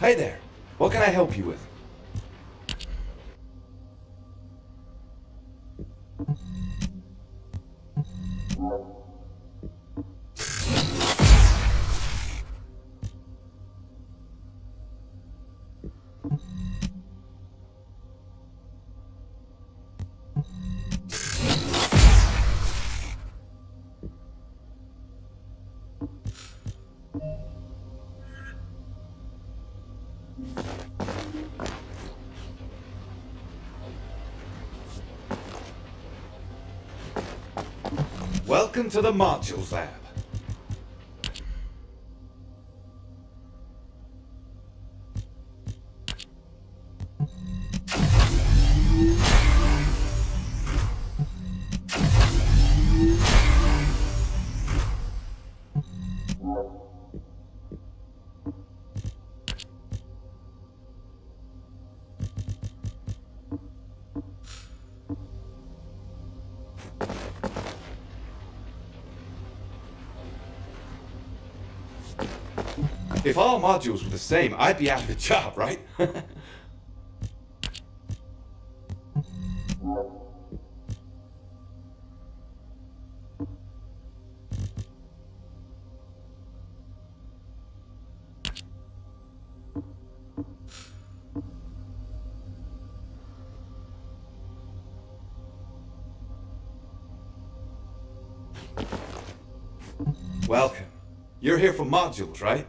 Hey there, what can I help you with? Welcome to the Modules Lab. If all modules were the same, I'd be out of a job, right? Welcome. You're here for modules, right?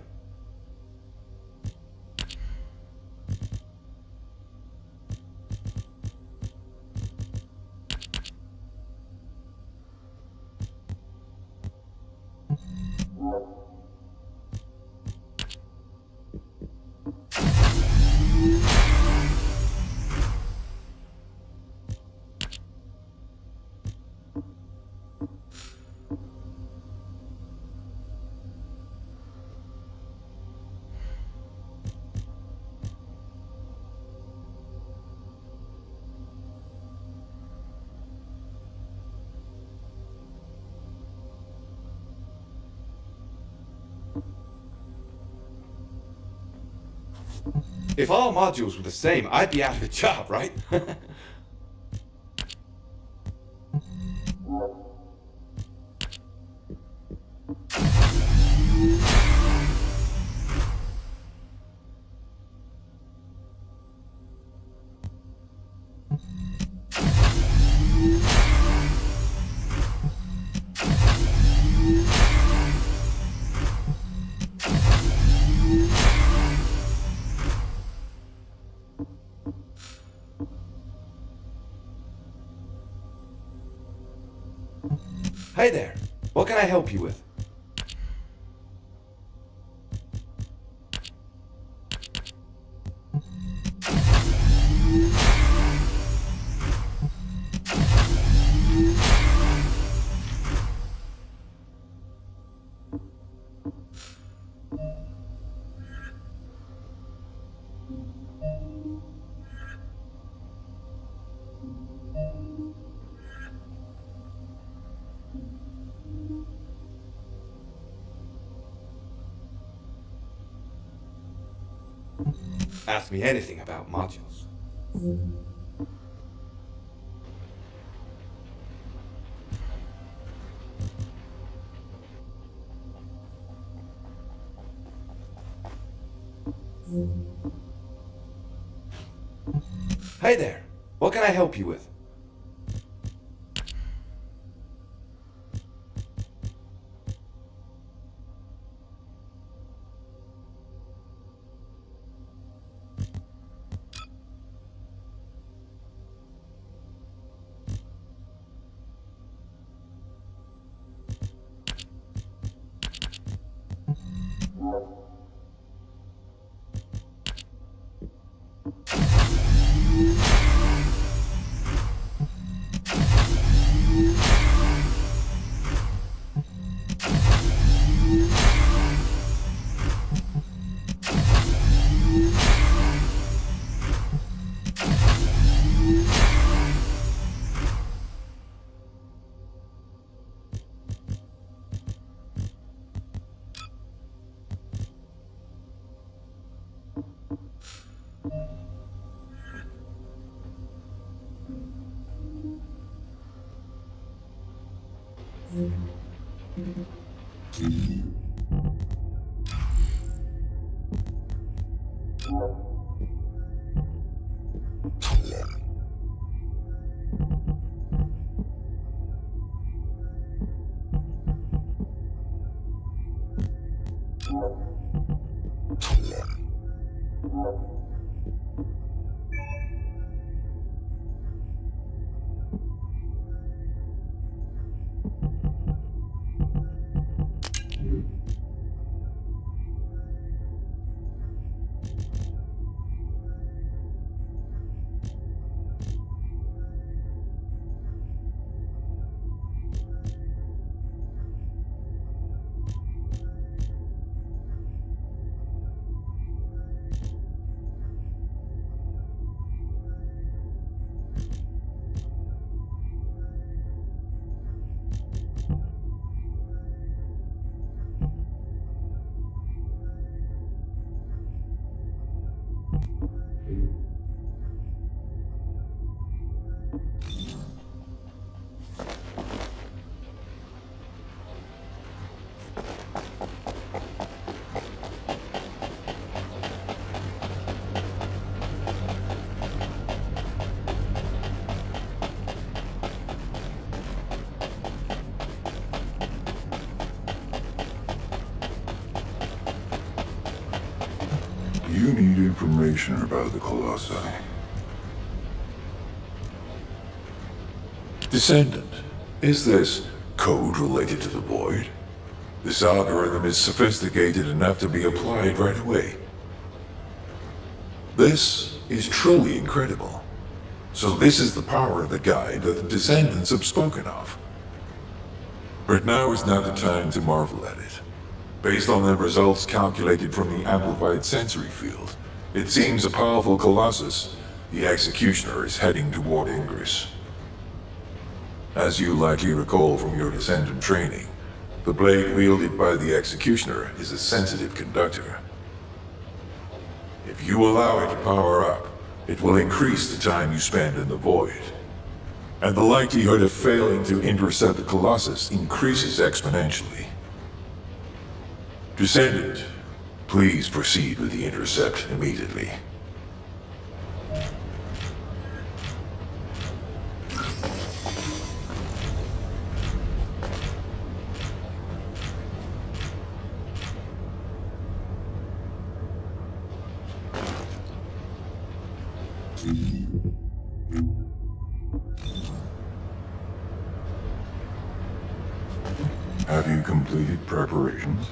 If all modules were the same, I'd be out of a job, right? Hi there. What can I help you with? Ask me anything about modules. Hi there. What can I help you with? You need information about the Colossi. Descendant, is this code related to the Void? This algorithm is sophisticated enough to be applied right away. This is truly incredible. So this is the power of the guide that the Descendants have spoken of. But now is not the time to marvel at it. Based on the results calculated from the amplified sensory field, it seems a powerful Colossus, the Executioner, is heading toward Ingress. As you likely recall from your Descendant training, the blade wielded by the Executioner is a sensitive conductor. If you allow it to power up, it will increase the time you spend in the Void. And the likelihood of failing to intercept the Colossus increases exponentially. Descendant, please proceed with the intercept immediately. Have you completed preparations?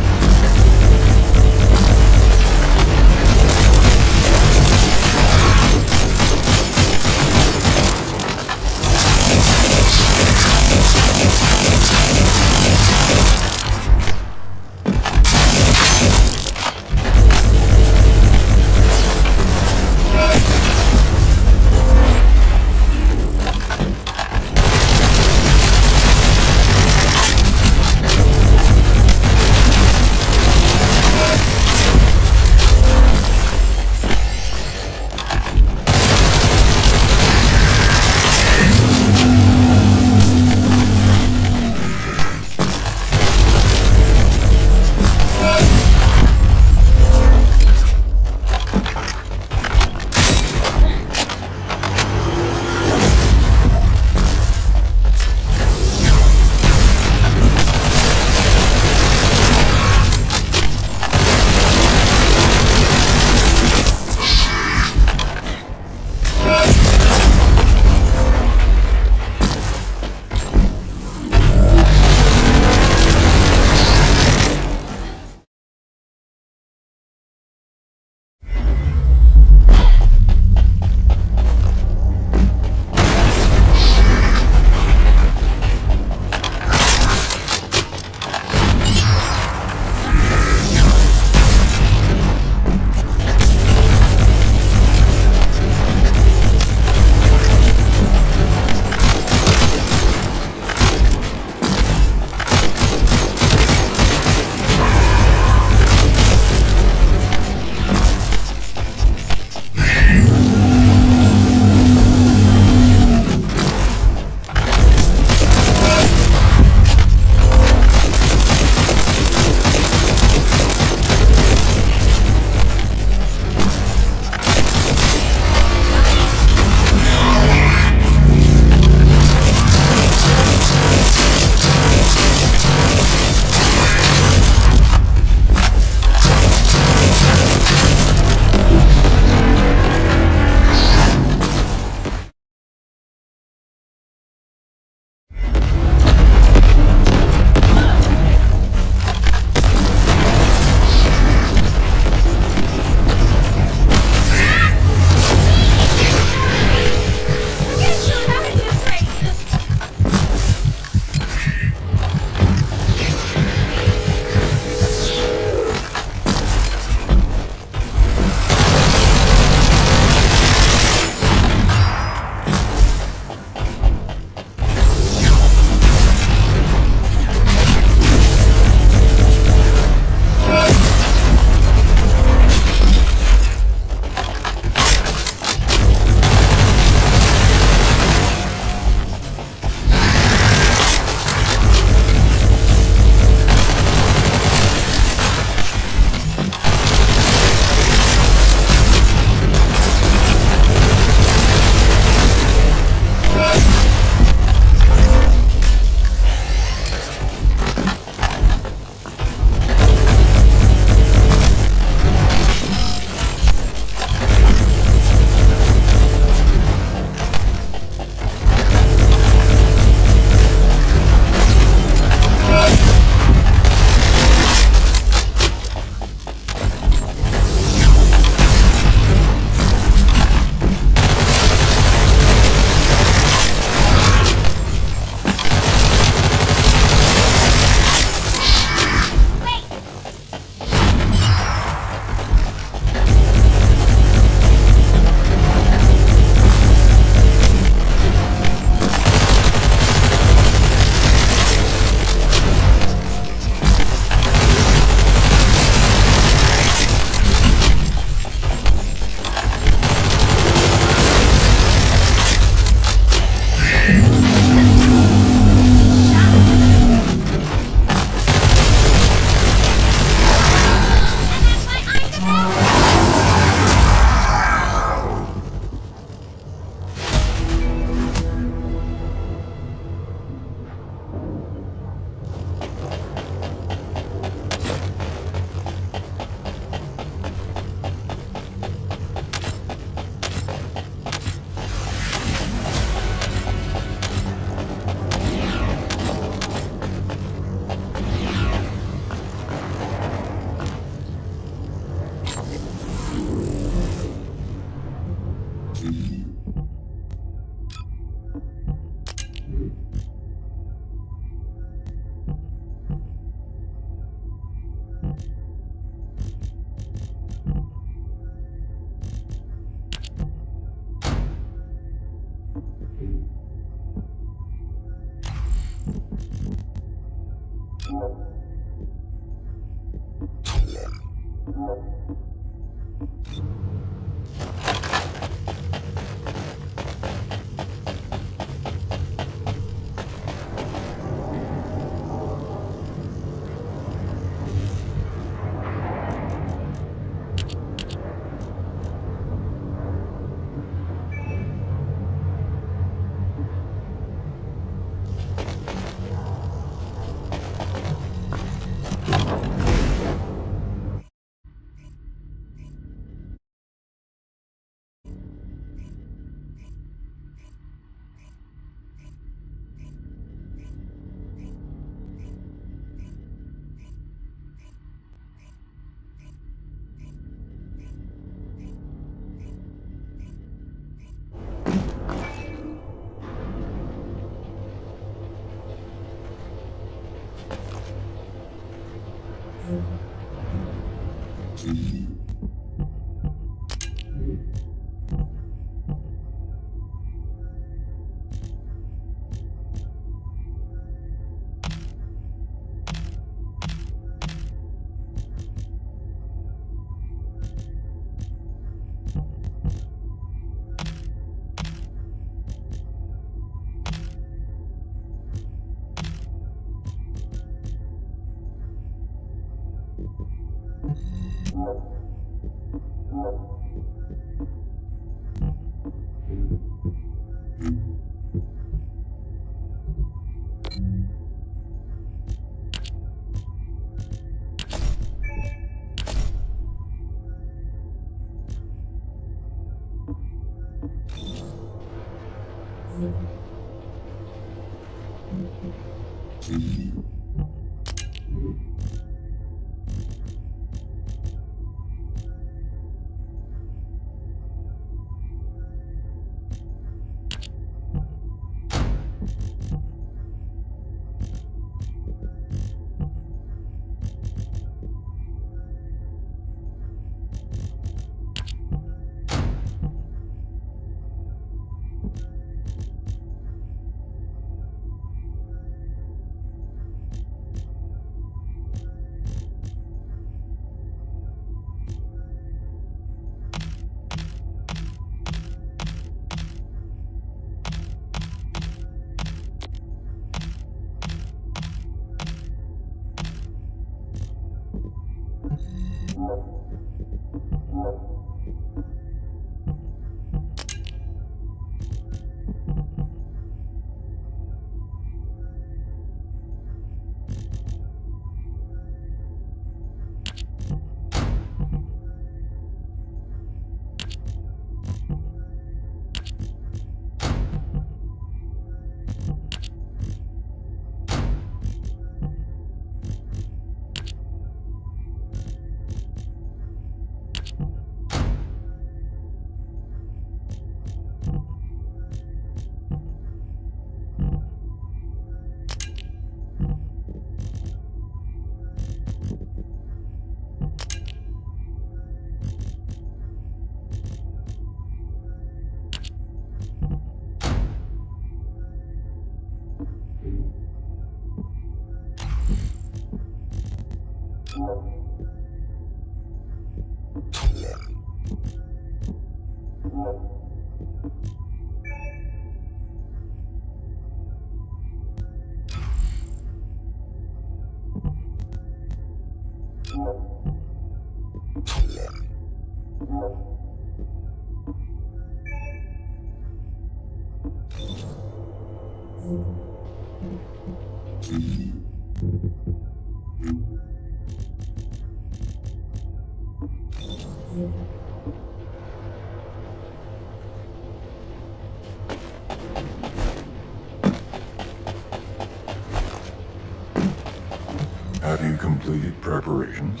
Have you completed preparations?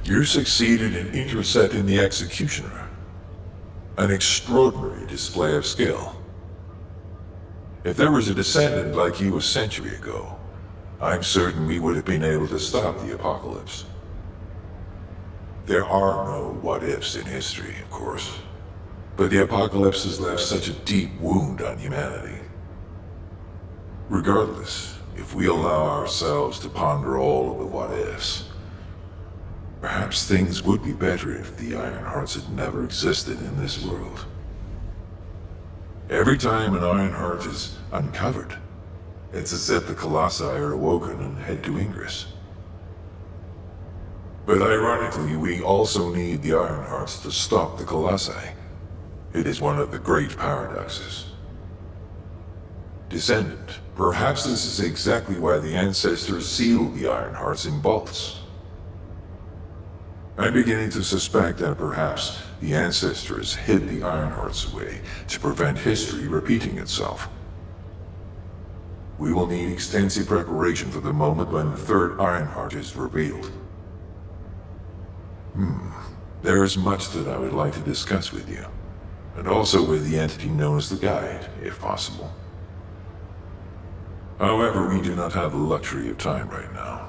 You succeeded in intercepting the executioner. An extraordinary display of skill. If there was a descendant like you a century ago, I'm certain we would have been able to stop the apocalypse. There are no what-ifs in history, of course, but the apocalypse has left such a deep wound on humanity. Regardless, if we allow ourselves to ponder all of the what-ifs, perhaps things would be better if the Ironhearts had never existed in this world. Every time an Ironheart is uncovered, it's as if the Colossi are awoken and head to Ingress. But ironically, we also need the Ironhearts to stop the Colossi. It is one of the great paradoxes. Descendant, perhaps this is exactly why the ancestors sealed the Ironhearts in vaults. I'm beginning to suspect that perhaps the ancestors hid the Ironhearts away to prevent history repeating itself. We will need extensive preparation for the moment when the third Ironheart is revealed. There is much that I would like to discuss with you, and also with the entity known as the Guide, if possible. However, we do not have the luxury of time right now.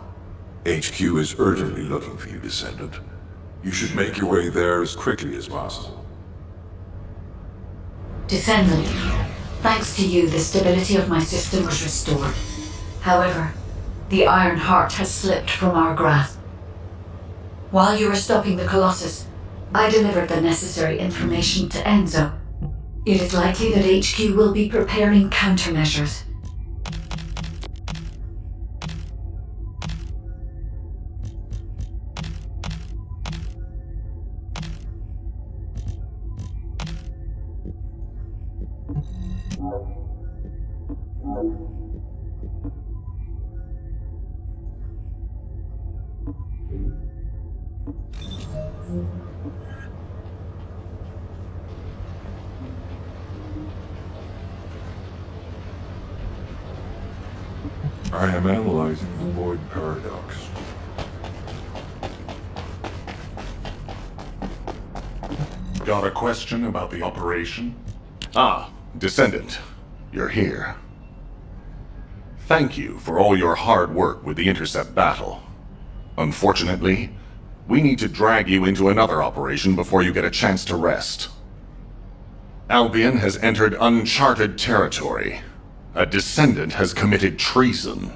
HQ is urgently looking for you, Descendant. You should make your way there as quickly as possible. Descendant, thanks to you, the stability of my system was restored. However, the Iron Heart has slipped from our grasp. While you were stopping the Colossus, I delivered the necessary information to Enzo. It is likely that HQ will be preparing countermeasures. I am analyzing the Void Paradox. Got a question about the operation? Ah, Descendant. You're here. Thank you for all your hard work with the intercept battle. Unfortunately, we need to drag you into another operation before you get a chance to rest. Albion has entered uncharted territory. A Descendant has committed treason.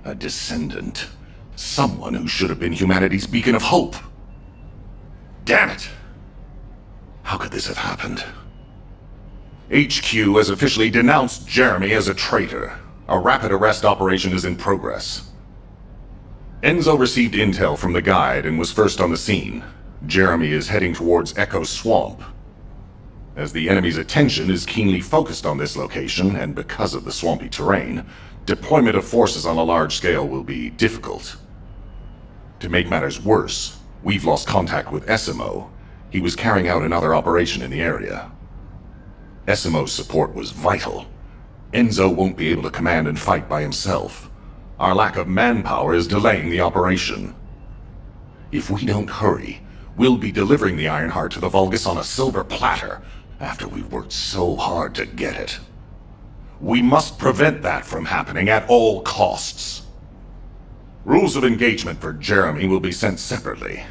A Descendant. Someone who should have been humanity's beacon of hope. Damn it! How could this have happened? HQ has officially denounced Jeremy as a traitor. A rapid arrest operation is in progress. Enzo received intel from the guide and was first on the scene. Jeremy is heading towards Echo Swamp. As the enemy's attention is keenly focused on this location, and because of the swampy terrain, deployment of forces on a large scale will be difficult. To make matters worse, we've lost contact with Essimo. He was carrying out another operation in the area. Essimo's support was vital. Enzo won't be able to command and fight by himself. Our lack of manpower is delaying the operation. If we don't hurry, we'll be delivering the Ironheart to the Vulgus on a silver platter after we've worked so hard to get it. We must prevent that from happening at all costs. Rules of engagement for Jeremy will be sent separately.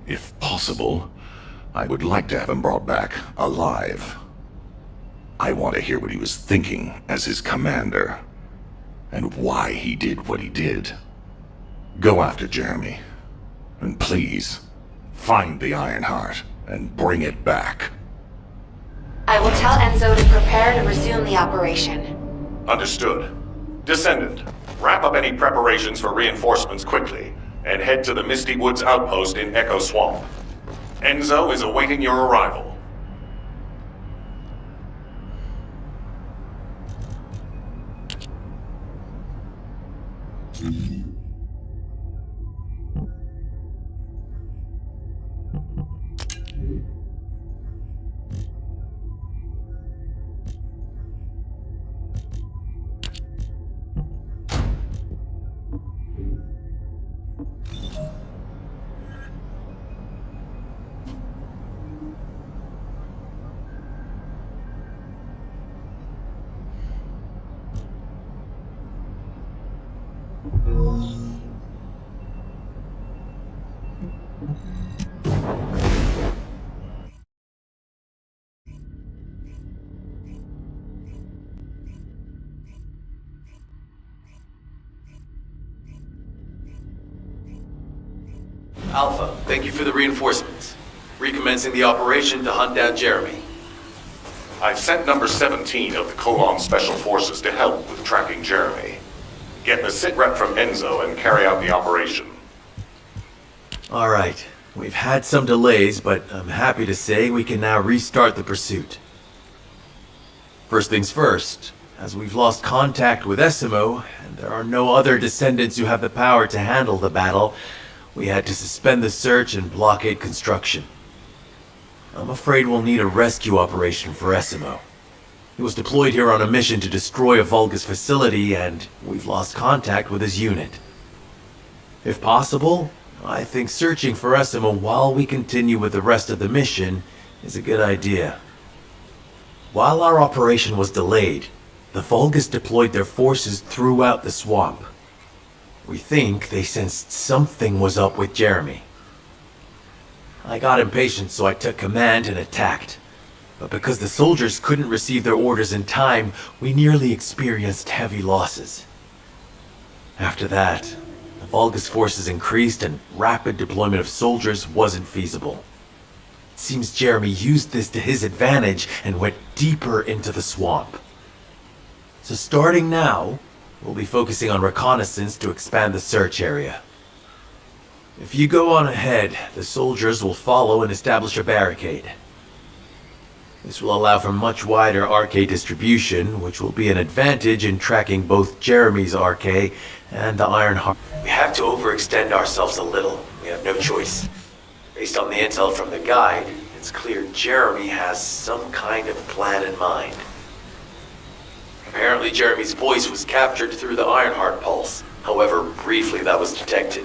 If possible, I would like to have him brought back alive. I want to hear what he was thinking as his commander, and why he did what he did. Go after Jeremy, and please, find the Ironheart and bring it back. I will tell Enzo to prepare to resume the operation. Understood. Descendant, wrap up any preparations for reinforcements quickly, and head to the Misty Woods outpost in Echo Swamp. Enzo is awaiting your arrival. Alpha, thank you for the reinforcements. Recommencing the operation to hunt down Jeremy. I've sent number 17 of the Colon Special Forces to help with tracking Jeremy. Get the sitrep from Enzo and carry out the operation. Alright, we've had some delays, but I'm happy to say we can now restart the pursuit. First things first, as we've lost contact with Essimo, and there are no other Descendants who have the power to handle the battle, we had to suspend the search and blockade construction. I'm afraid we'll need a rescue operation for Essimo. He was deployed here on a mission to destroy a Vulgus facility, and we've lost contact with his unit. If possible, I think searching for Essimo while we continue with the rest of the mission is a good idea. While our operation was delayed, the Vulgus deployed their forces throughout the swamp. We think they sensed something was up with Jeremy. I got impatient, so I took command and attacked. But because the soldiers couldn't receive their orders in time, we nearly experienced heavy losses. After that, the Volga's forces increased and rapid deployment of soldiers wasn't feasible. It seems Jeremy used this to his advantage and went deeper into the swamp. So starting now, we'll be focusing on reconnaissance to expand the search area. If you go on ahead, the soldiers will follow and establish a barricade. This will allow for much wider RK distribution, which will be an advantage in tracking both Jeremy's RK and the Iron Heart. We have to overextend ourselves a little. We have no choice. Based on the intel from the guide, it's clear Jeremy has some kind of plan in mind. Apparently Jeremy's voice was captured through the Ironheart pulse. However, briefly that was detected.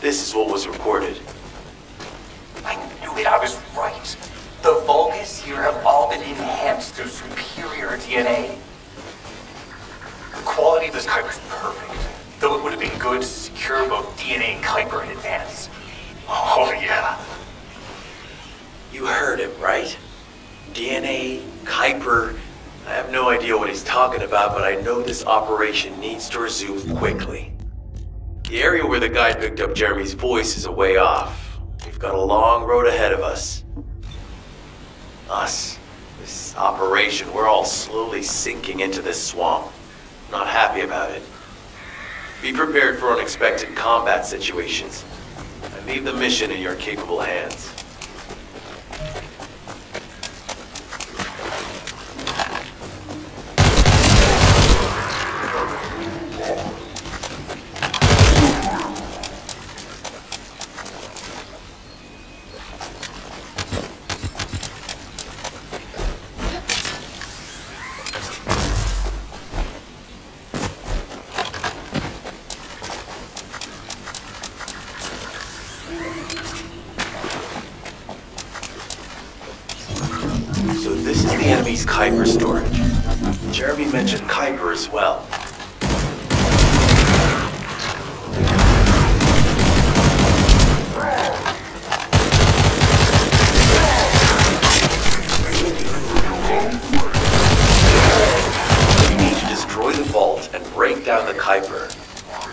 This is what was recorded. I knew it, I was right. The Vulgus here have all been enhanced through superior DNA. The quality of this Kuiper's perfect, though it would have been good to secure both DNA and Kuiper in advance. Oh yeah. You heard him, right? DNA, Kuiper. I have no idea what he's talking about, but I know this operation needs to resume quickly. The area where the guide picked up Jeremy's voice is a way off. We've got a long road ahead of us. This operation, we're all slowly sinking into this swamp. Not happy about it. Be prepared for unexpected combat situations. I leave the mission in your capable hands. So this is the enemy's Kuiper storage. Jeremy mentioned Kuiper as well. We need to destroy the vault and break down the Kuiper.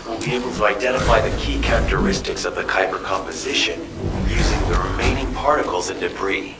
We'll be able to identify the key characteristics of the Kuiper composition using the remaining particles and debris.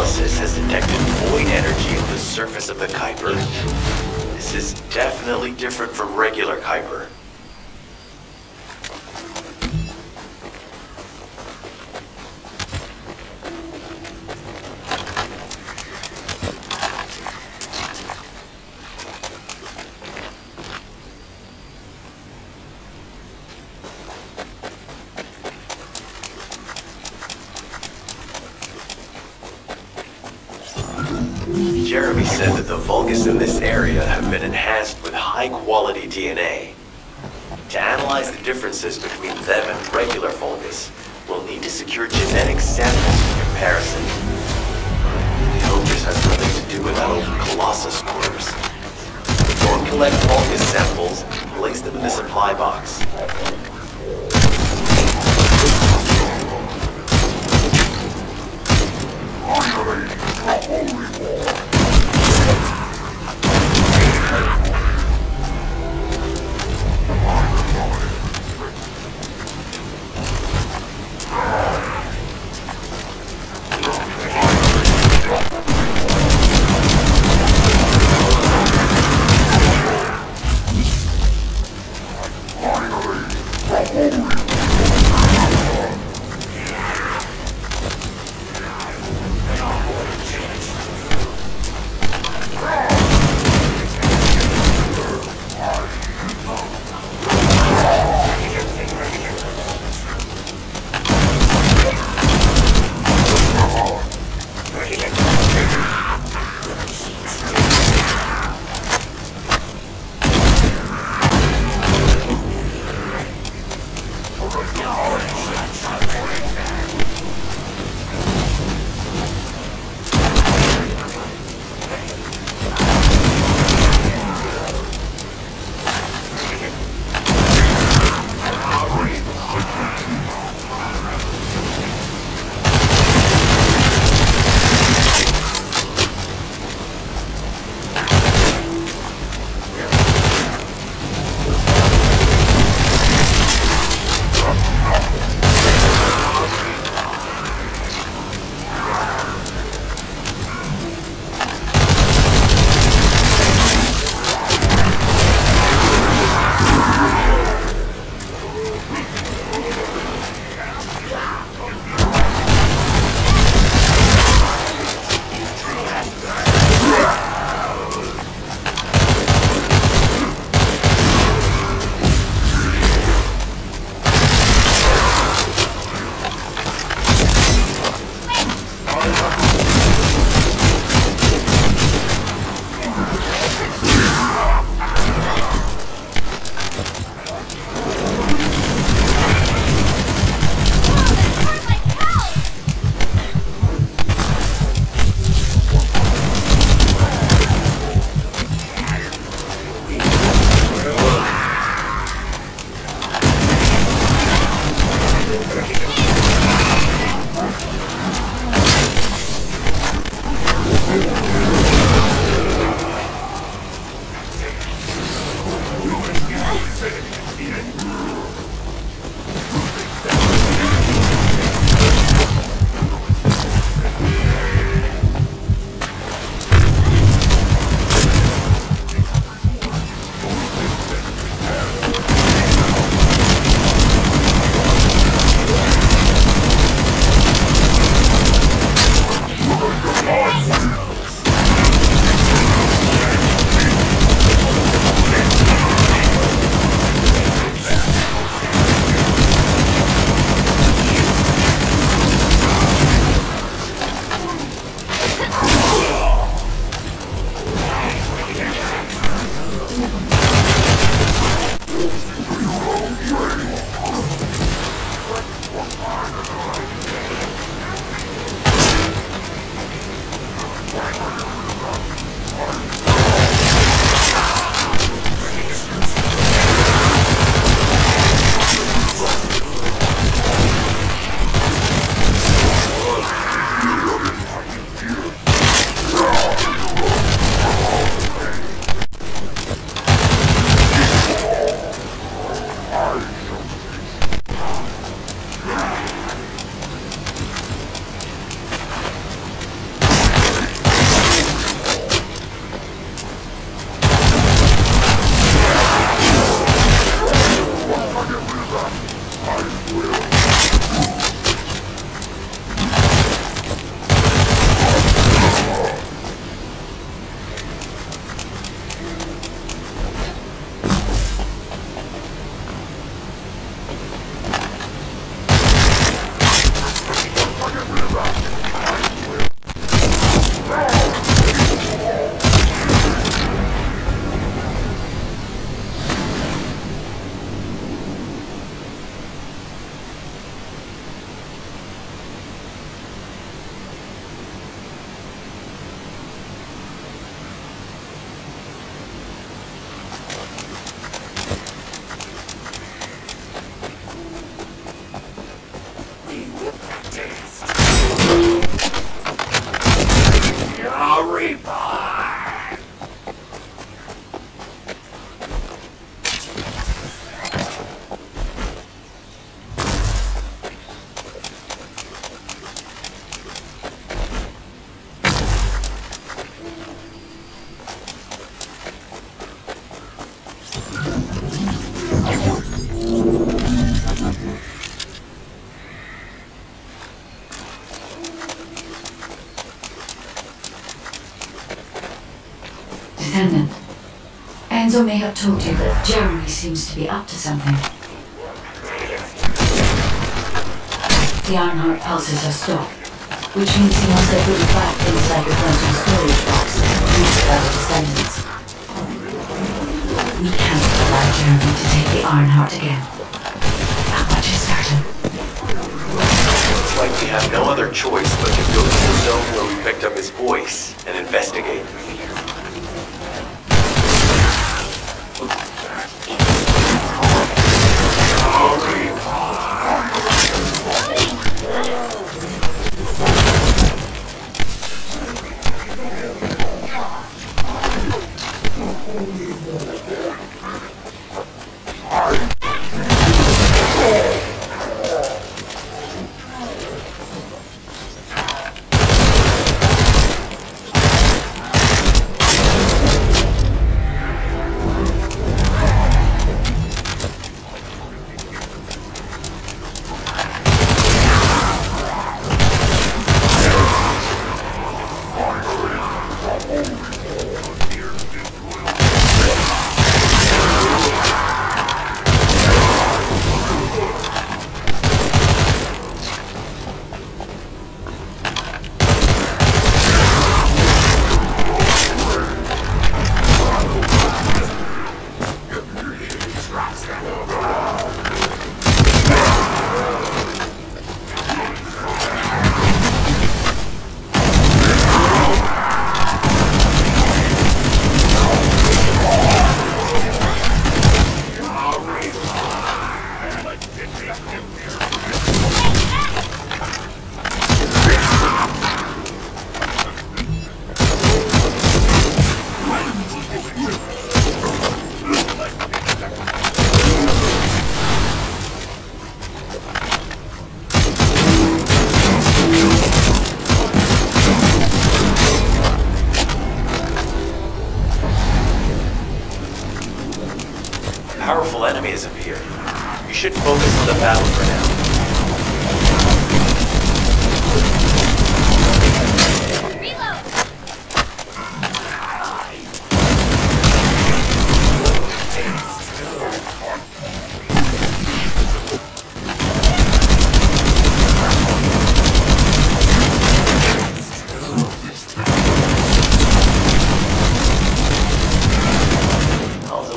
analysis has detected void energy on the surface of the Kuiper. This is definitely different from regular Kuiper. Jeremy said that the Vulgus in this area have been enhanced with high-quality DNA. To analyze the differences between them and regular Vulgus, we'll need to secure genetic samples for comparison. I hope this has nothing to do with that old Colossus corpse. Go and collect Vulgus samples and place them in the supply box. Descendant. Enzo may have told you that Jeremy seems to be up to something. The Ironheart pulses have stopped, which means he must have put it back inside the quantum storage box used by the Descendants. We can't allow Jeremy to take the Ironheart again. That much is certain. It's like we have no other choice but to go to the zone where we picked up his voice and investigate. Powerful enemy has appeared. You should focus on the battle for now.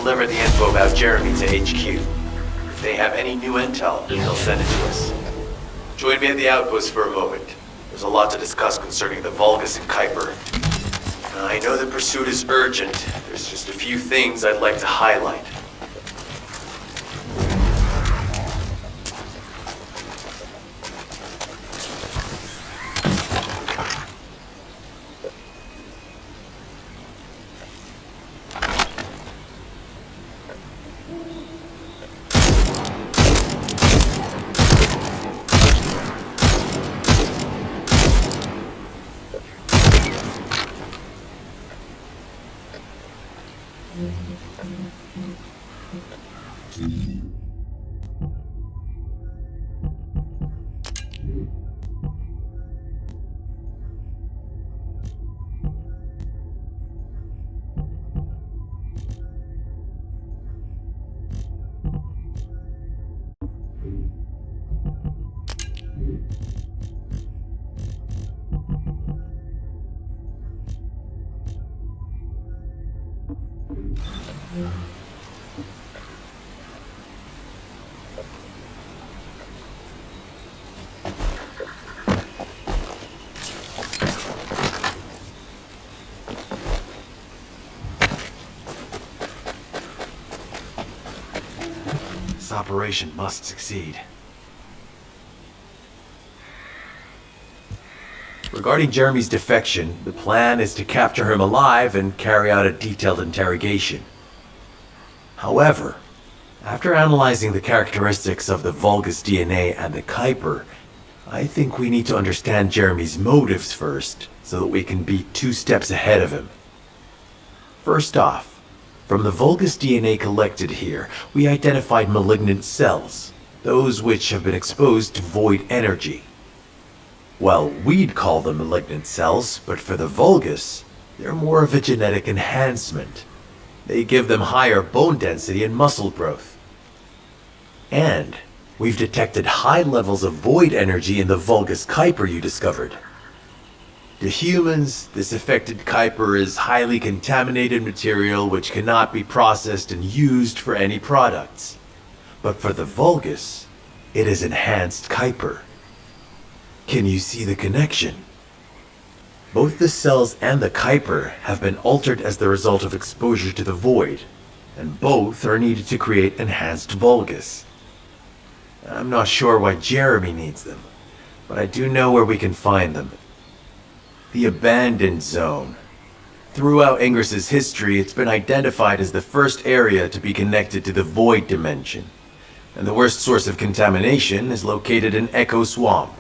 Deliver the info about Jeremy to HQ. If they have any new intel, they'll send it to us. Join me at the outpost for a moment. There's a lot to discuss concerning the Vulgus and Kuiper. I know the pursuit is urgent. There's just a few things I'd like to highlight. This operation must succeed. Regarding Jeremy's defection, the plan is to capture him alive and carry out a detailed interrogation. However, after analyzing the characteristics of the Vulgus DNA and the Kuiper, I think we need to understand Jeremy's motives first, so that we can be 2 steps ahead of him. First off, from the Vulgus DNA collected here, we identified malignant cells, those which have been exposed to void energy. Well, we'd call them malignant cells, but for the Vulgus, They're more of a genetic enhancement. They give them higher bone density and muscle growth. And we've detected high levels of void energy in the Vulgus Kuiper you discovered. To humans, this affected Kuiper is highly contaminated material which cannot be processed and used for any products. But for the Vulgus, it is enhanced Kuiper. Can you see the connection? Both the cells and the Kuiper have been altered as the result of exposure to the void, and both are needed to create enhanced Vulgus. I'm not sure why Jeremy needs them, but I do know where we can find them. The Abandoned Zone. Throughout Ingris's history, it's been identified as the first area to be connected to the Void Dimension, and the worst source of contamination is located in Echo Swamp.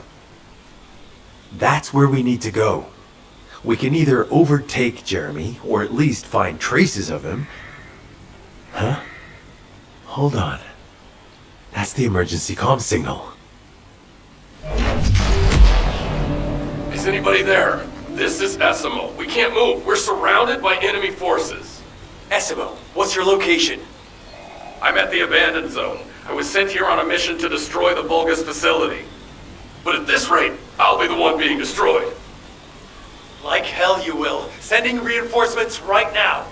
That's where we need to go. We can either overtake Jeremy, or at least find traces of him. Huh? Hold on. That's the emergency comm signal. Is anybody there? This is Essimo. We can't move. We're surrounded by enemy forces. Essimo, what's your location? I'm at the Abandoned Zone. I was sent here on a mission to destroy the Vulgus facility. But at this rate, I'll be the one being destroyed. Like hell you will. Sending reinforcements right now.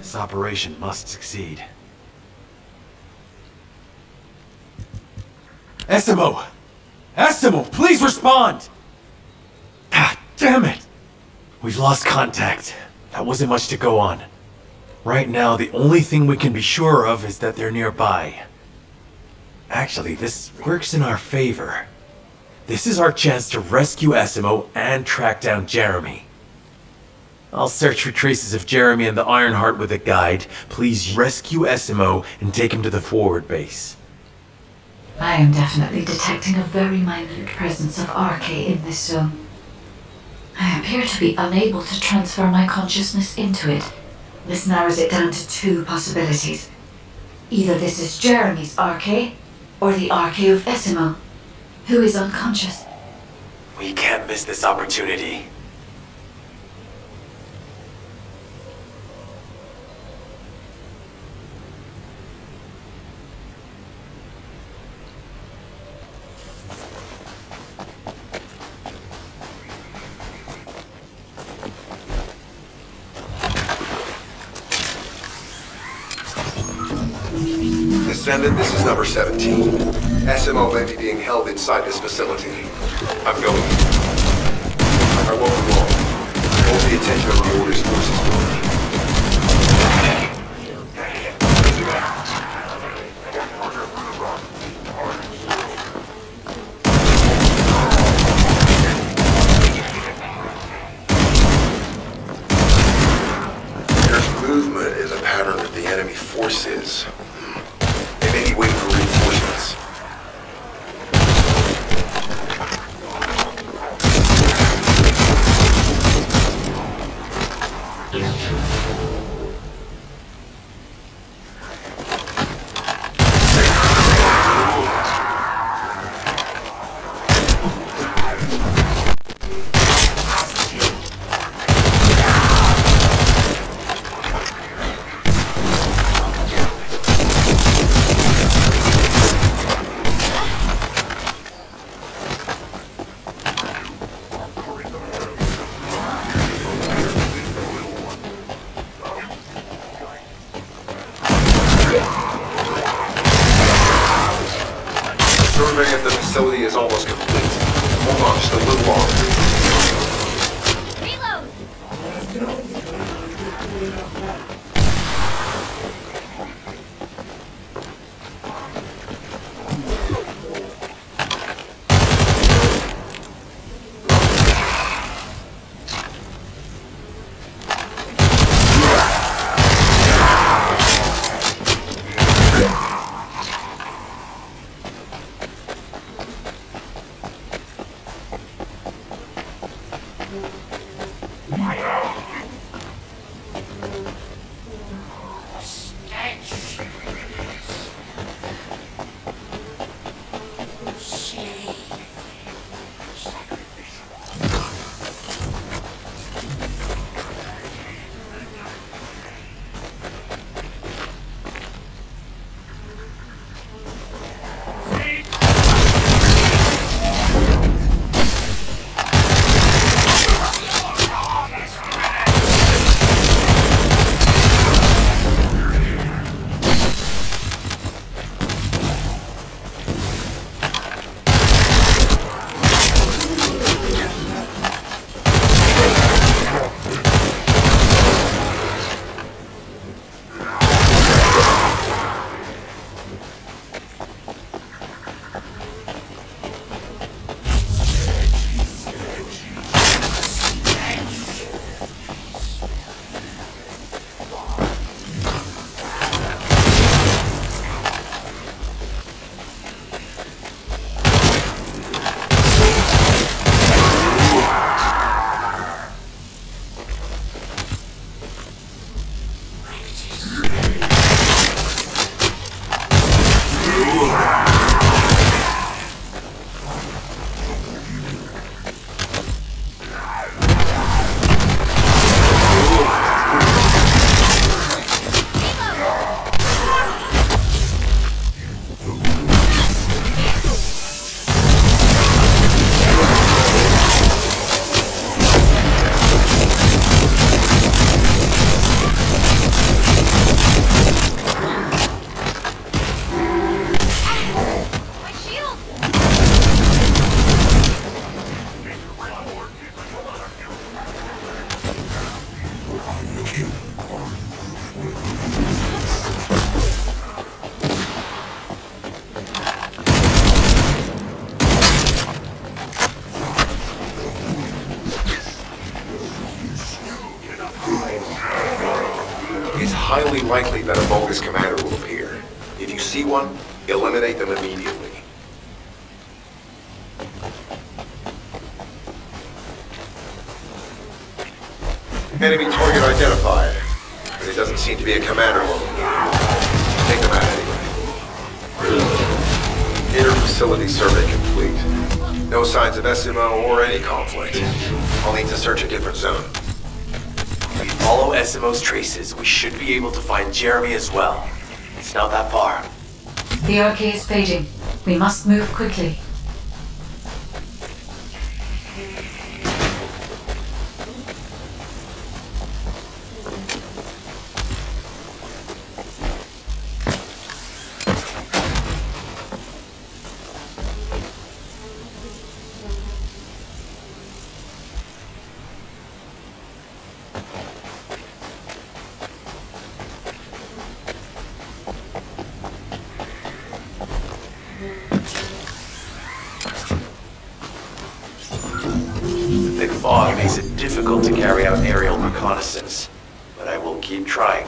This operation must succeed. Essimo! Essimo, please respond! God damn it! We've lost contact. That wasn't much to go on. Right now, the only thing we can be sure of is that they're nearby. Actually, this works in our favor. This is our chance to rescue Essimo and track down Jeremy. I'll search for traces of Jeremy and the Ironheart with a guide. Please rescue Essimo and take him to the forward base. I am definitely detecting a very minute presence of RK in this zone. I appear to be unable to transfer my consciousness into it. This narrows it down to two possibilities. Either this is Jeremy's RK, or the RK of Essimo, who is unconscious. We can't miss this opportunity. Descendant, this is number 17. SMO may be being held inside this facility. I'm going. I won't be long. Hold the attention of the Orders forces for me. There's movement is a pattern of the enemy forces. They may be waiting for reinforcements. Survey of the facility is almost complete. Hold on just a little longer. Highly likely that a bogus commander will appear. If you see one, eliminate them immediately. Enemy target identified, but it doesn't seem to be a commander located. Take them out anyway. Inter-facility survey complete. No signs of SMO or any conflict. I'll need to search a different zone. If we follow SMO's traces, we should be able to find Jeremy as well. It's not that far. The RK is fading. We must move quickly. fog makes it difficult to carry out aerial reconnaissance, but I will keep trying.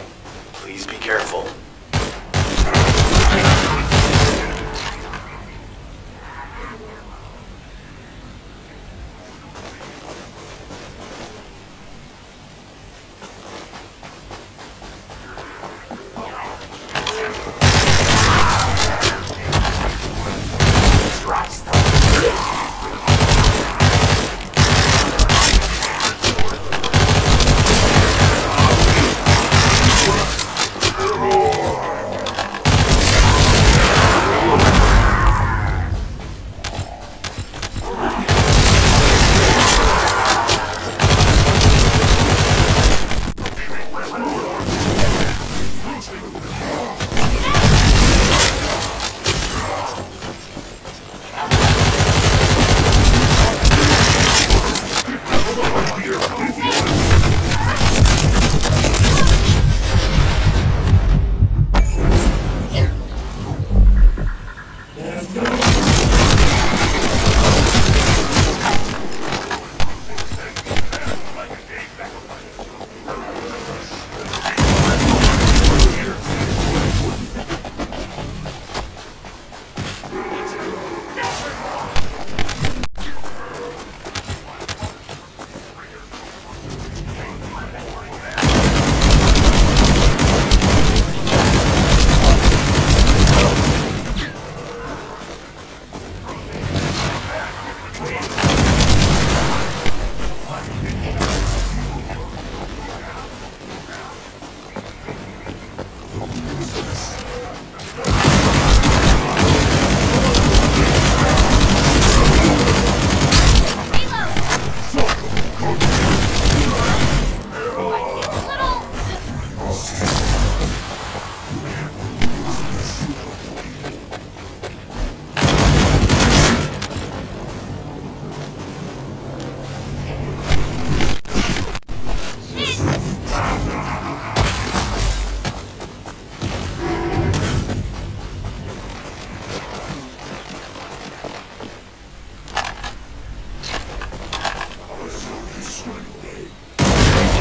Please be careful.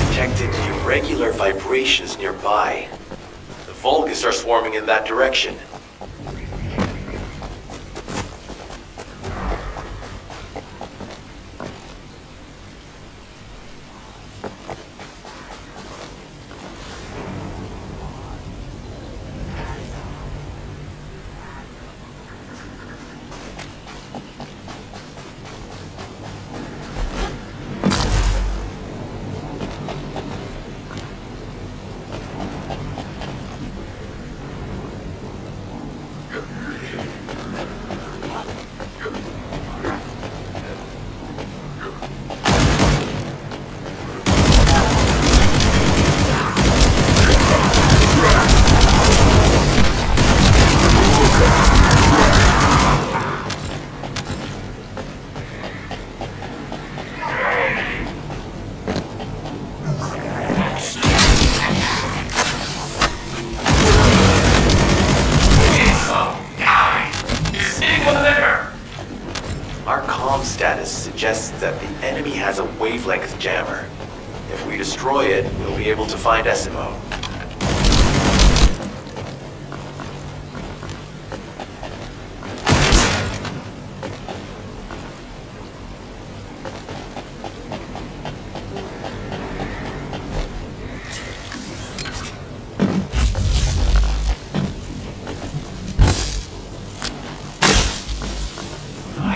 Detected irregular vibrations nearby. The Vulgus are swarming in that direction. Our comm status suggests that the enemy has a wavelength jammer. If we destroy it, we'll be able to find SMO.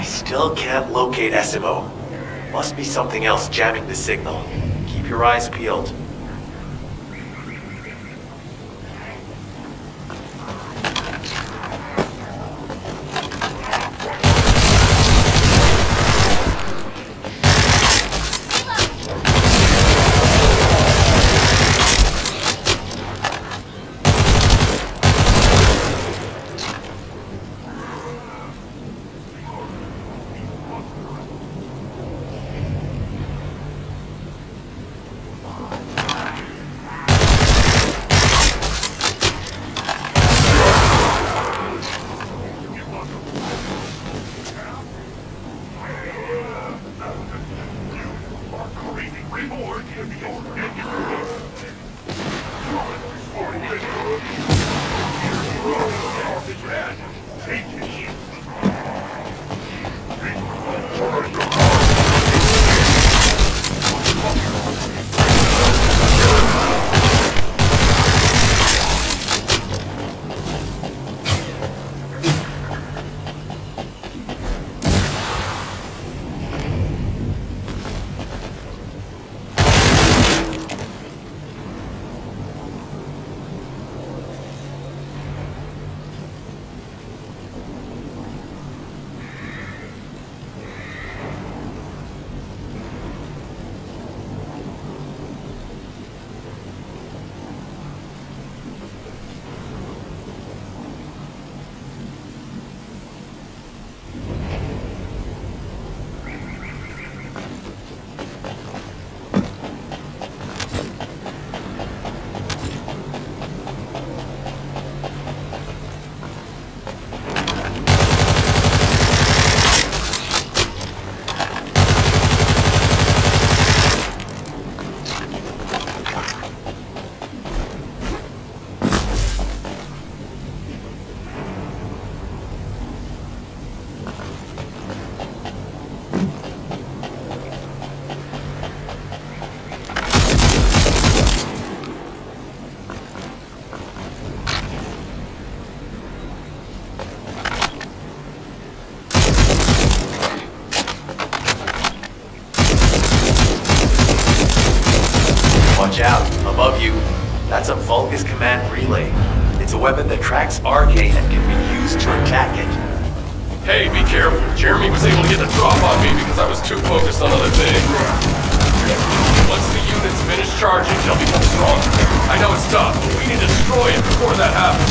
Still can't locate SMO. Must be something else jamming the signal. Keep your eyes peeled. Watch out, above you. That's a Vulgus command relay. It's a weapon that tracks Arcane and can be used to attack it. Hey, be careful. Jeremy was able to get the drop on me because I was too focused on other things. Once the unit's finished charging, they'll become stronger. I know it's tough, but we need to destroy it before that happens.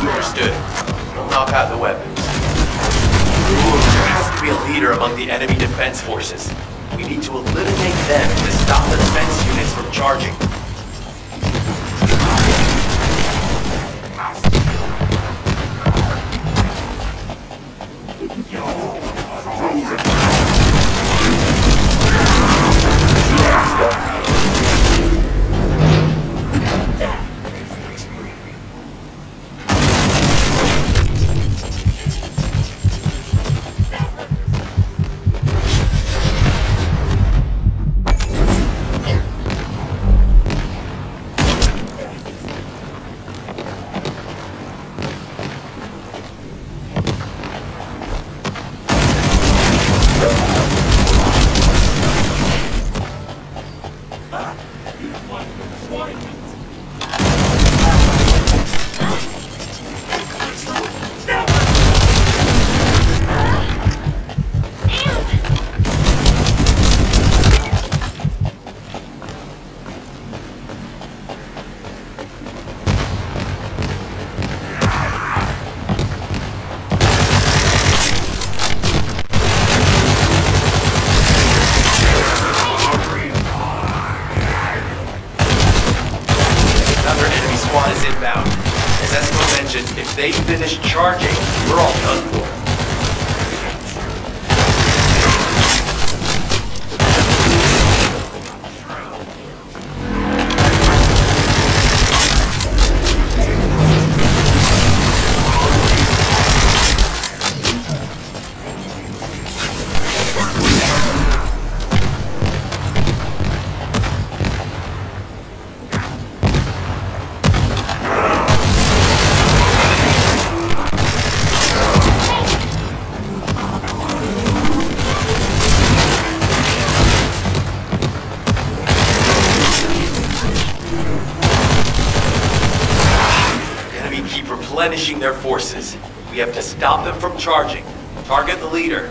Understood. We'll knock out the weapons. There has to be a leader among the enemy defense forces. We need to eliminate them to stop the defense units from charging. If they finish charging, we're all done for. Replenishing their forces. We have to stop them from charging. Target the leader.